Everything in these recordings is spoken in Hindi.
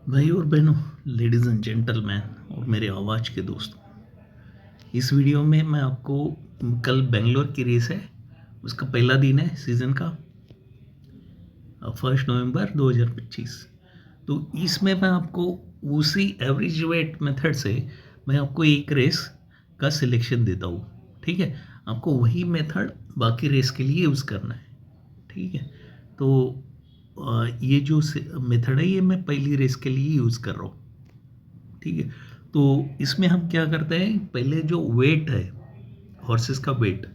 भाई और बहनों, लेडीज़ एंड जेंटलमैन और मेरे आवाज़ के दोस्तों, इस वीडियो में मैं आपको कल बेंगलोर की रेस है, उसका पहला दिन है सीज़न का, 1 नवंबर 2025। तो इसमें मैं आपको उसी एवरेज वेट मेथड से मैं आपको एक रेस का सिलेक्शन देता हूँ। ठीक है, आपको वही मेथड बाकी रेस के लिए यूज़ करना है। ठीक है, तो ये जो मेथड है ये मैं पहली रेस के लिए यूज़ कर रहा हूँ। ठीक है, तो इसमें हम क्या करते हैं, पहले जो वेट है हॉर्सेस का वेट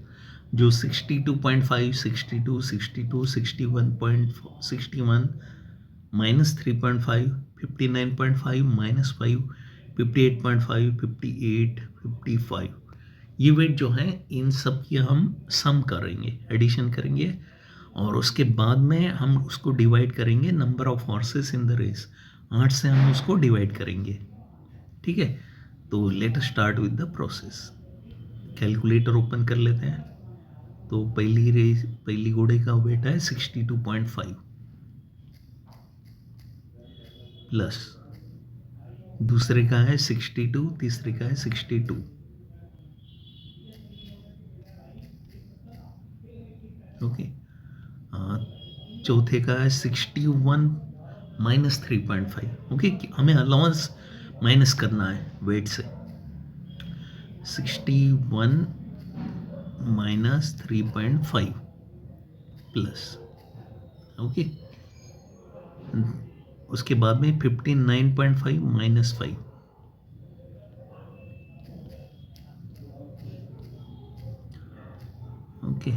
जो 62.5, 62, 62, 61.61 -3.5, 59.5 -5, 58.5, 58, 55, ये वेट जो है इन सब की हम सम करेंगे, एडिशन करेंगे और उसके बाद में हम उसको डिवाइड करेंगे number of horses in the race. 8 से हम उसको डिवाइड करेंगे। ठीक है, तो let us start with the process. Calculator open कर लेते हैं। तो पहली घोड़े का वेट है 62.5 प्लस दूसरे का है 62, तीसरे का है 62। ओके, चौथे का है 61 -3.5। ओके, हमें अलाउंस माइनस करना है वेट से। 61 -3.5 प्लस, ओके, उसके बाद में 59.5 -5, ओके,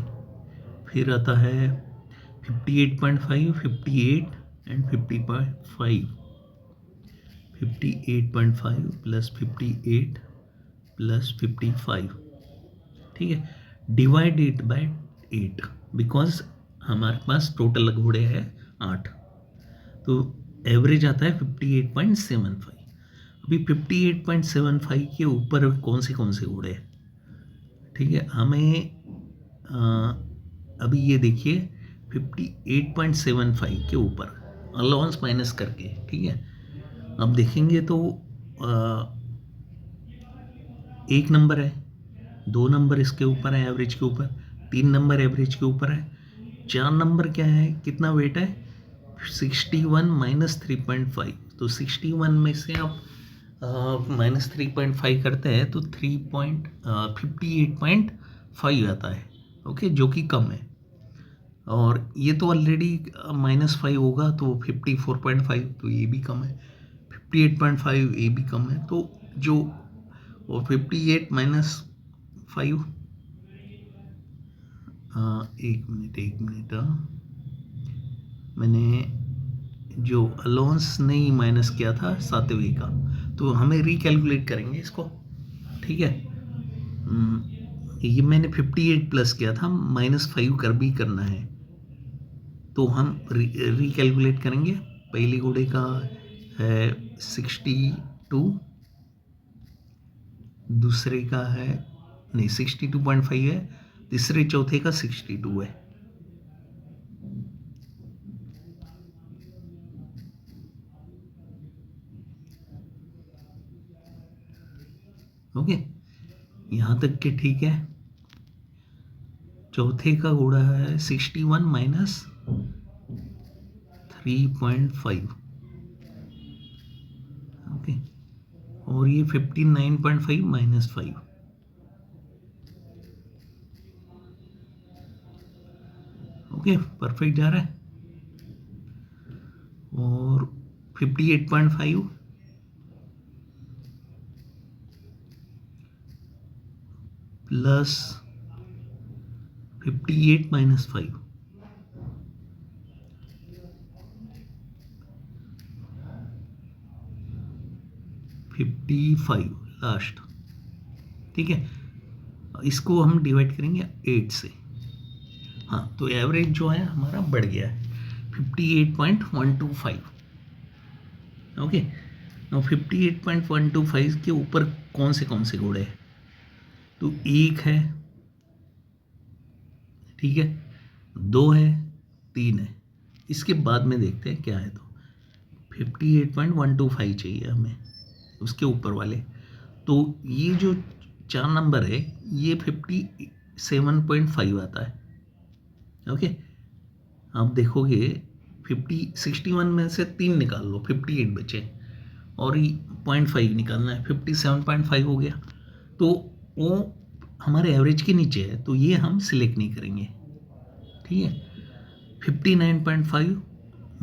फिर आता है 58.5, 58 एंड 50.5, 58.5 प्लस 58 प्लस 55। ठीक है, डिवाइड इट बाय 8 बिकॉज हमारे पास टोटल घोड़े हैं 8, तो एवरेज आता है 58.75। अभी 58.75 के ऊपर कौन से घोड़े हैं? ठीक है, हमें अभी ये देखिए 58.75 के ऊपर अलाउंस माइनस करके। ठीक है, अब देखेंगे तो एक नंबर है, 2 नंबर इसके ऊपर है एवरेज के ऊपर, 3 नंबर एवरेज के ऊपर है, 4 नंबर क्या है, कितना वेट है 61 -3.5। तो 61 में से आप -3.5 करते हैं तो 58.5 आता है। ओके, जो कि कम है, और ये तो ऑलरेडी -5 होगा तो 54.5, तो ये भी कम है। 58.5 ये भी कम है, तो जो वो 58 -5, एक मिनट, मैंने जो अलाउंस नहीं माइनस किया था 7वें का, तो हमें रिकैलकुलेट करेंगे इसको। ठीक है, ये मैंने 58 प्लस किया था, -5 कर भी करना है, तो हम रिकैलकुलेट करेंगे। पहले घोड़े का है 62, दूसरे का है नहीं 62.5 है, तीसरे चौथे का 62 है। ओके, यहाँ तक के ठीक है। चौथे का घोड़ा है 61 -3.5। ओके, और ये 59.5 -5। ओके, परफेक्ट जा रहा है। और 58.5 प्लस 58 -5, 55 लास्ट। ठीक है, इसको हम डिवाइड करेंगे 8 से। हाँ, तो एवरेज जो है हमारा बढ़ गया है 58.125। ओके, तो 58.125 के ऊपर कौन से घोड़े हैं? तो एक है, ठीक है, 2 है, 3 है। इसके बाद में देखते हैं क्या है। तो 58.125 चाहिए हमें, उसके ऊपर वाले। तो ये जो 4 नंबर है ये 57.5 आता है। ओके, आप देखोगे 61 में से 3 निकाल लो, 58 बचे, और ये 0.5 निकालना है, 57.5 हो गया। तो वो हमारे एवरेज के नीचे है, तो ये हम सिलेक्ट नहीं करेंगे। ठीक है, 59.5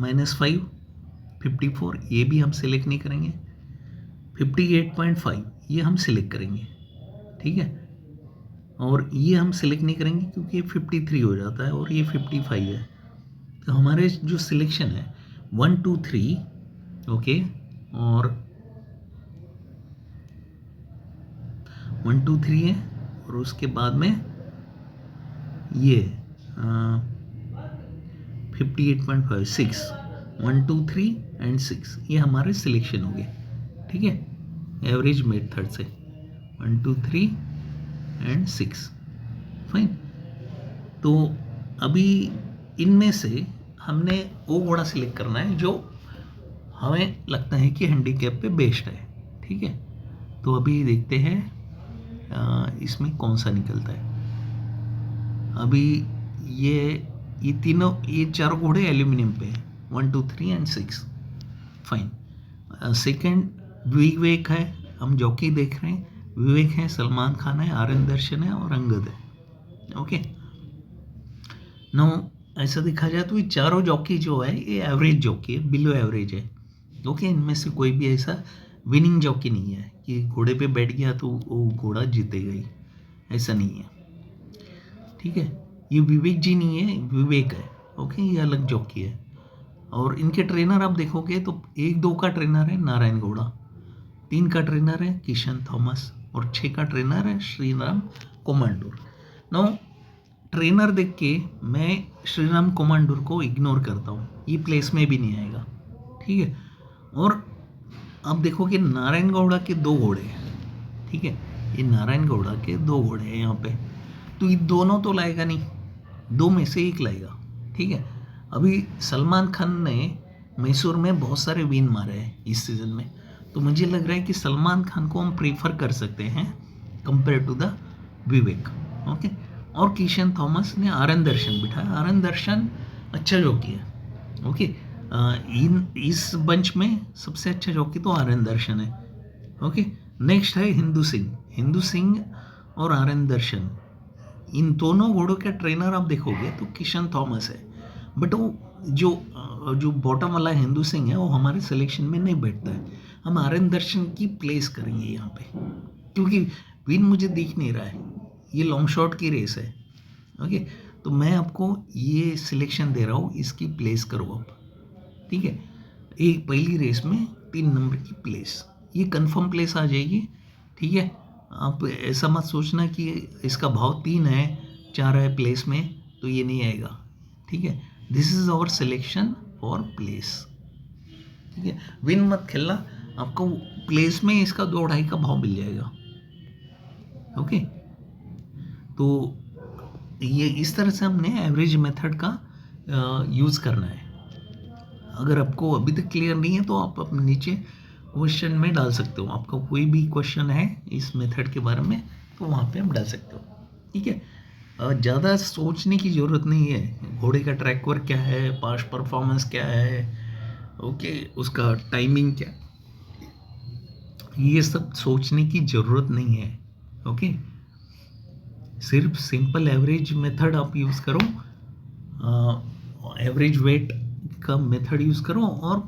-5 54, ये भी हम सिलेक्ट नहीं करेंगे। 58.5 ये हम सिलेक्ट करेंगे। ठीक है, और ये हम सिलेक्ट नहीं करेंगे क्योंकि ये 53 हो जाता है और ये 55 है। तो हमारे जो सिलेक्शन है 1 2 3, ओके, और 1 2 3 है, और उसके बाद में ये 58.5 6 1 2 3 एंड 6, ये हमारे सिलेक्शन हो गए। ठीक है, एवरेज मेथड से 1 2 3 एंड 6, फाइन। तो अभी इनमें से हमने वो घोड़ा सिलेक्ट करना है जो हमें लगता है कि हैंडीकैप पे बेस्ट है। ठीक है, तो अभी देखते हैं इसमें कौन सा निकलता है। अभी ये तीनों, ये 4 घोड़े एल्यूमिनियम पे हैं, 1 2 3 एंड 6, फाइन। सेकंड विवेक है, हम जॉकी देख रहे हैं, विवेक है, सलमान खान है, आर्यन दर्शन है और अंगद है। ओके, नो ऐसा देखा जाए तो ये चारों जॉकी जो है ये एवरेज जॉकी है, बिलो एवरेज है। ओके, इनमें से कोई भी ऐसा विनिंग जॉकी नहीं है कि घोड़े पे बैठ गया तो वो घोड़ा जीतेगा ही, ऐसा नहीं है। ठीक है, ये विवेक जी नहीं है, विवेक है। ओके, ये अलग जॉकी है। और इनके ट्रेनर आप देखोगे तो 1 2 का ट्रेनर है नारायण गौड़ा, 3 का ट्रेनर है किशन थॉमस, और 6 का ट्रेनर है श्रीराम कोमांडूर। नो ट्रेनर देख के मैं श्रीराम कोमांडूर को इग्नोर करता हूँ, ये प्लेस में भी नहीं आएगा। ठीक है, और अब देखो कि नारायण गौड़ा के 2 घोड़े हैं। ठीक है, ये नारायण गौड़ा के 2 घोड़े हैं यहाँ पे, तो ये दोनों तो लाएगा नहीं, 2 में से 1 लाएगा। ठीक है, अभी सलमान खान ने मैसूर में बहुत सारे विन मारे हैं इस सीज़न में, तो मुझे लग रहा है कि सलमान खान को हम प्रीफर कर सकते हैं compare to the Vivek. Okay, और किशन थॉमस ने आर्यन दर्शन बिठाया, आर्यन दर्शन अच्छा जॉकी है। ओके, इस बंच में सबसे अच्छा जॉकी तो आर्यन दर्शन है। ओके, नेक्स्ट है हिंदू सिंह, हिंदू सिंह और आर्यन दर्शन, इन दोनों घोड़ों के ट्रेनर आप देखोगे तो किशन थॉमस है, बट वो जो बॉटम वाला हिंदू सिंह है वो हमारे सिलेक्शन में नहीं बैठता है। हम आर्यन दर्शन की प्लेस करेंगे यहाँ पे, क्योंकि विन मुझे दिख नहीं रहा है, ये लॉन्ग शॉट की रेस है। ओके, तो मैं आपको ये सिलेक्शन दे रहा हूँ, इसकी प्लेस करो आप। ठीक है, एक पहली रेस में 3 नंबर की प्लेस, ये कंफर्म प्लेस आ जाएगी। ठीक है, आप ऐसा मत सोचना कि इसका भाव 3 है 4 है प्लेस में तो ये नहीं आएगा। ठीक है, this is our selection for place. ठीक है, विन मत खेलना, आपको प्लेस में इसका 2-2.5 का भाव मिल जाएगा। ओके, तो ये इस तरह से हमने एवरेज मेथड का यूज़ करना है। अगर आपको अभी तक क्लियर नहीं है तो आप अपने नीचे क्वेश्चन में डाल सकते हो, आपका कोई भी क्वेश्चन है इस मेथड के बारे में तो वहाँ पे आप डाल सकते हो। ठीक है, ज़्यादा सोचने की ज़रूरत नहीं है, घोड़े का ट्रैक वर्क क्या है, पास्ट परफॉर्मेंस क्या है, ओके, उसका टाइमिंग क्या, ये सब सोचने की ज़रूरत नहीं है। ओके, सिर्फ सिंपल एवरेज मेथड आप यूज़ करो, एवरेज वेट का मेथड यूज़ करो और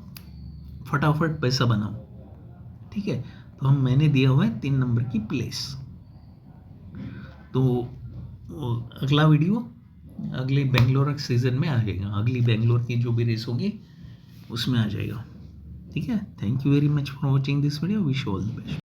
फटाफट पैसा बनाओ। ठीक है, तो मैंने दिया हुआ है 3 नंबर की प्लेस। तो अगला वीडियो अगले बेंगलोर सीज़न में आ जाएगा, अगली बेंगलोर की जो भी रेस होगी उसमें आ जाएगा। ठीक है, thank you very much for watching this video, wish you all the best.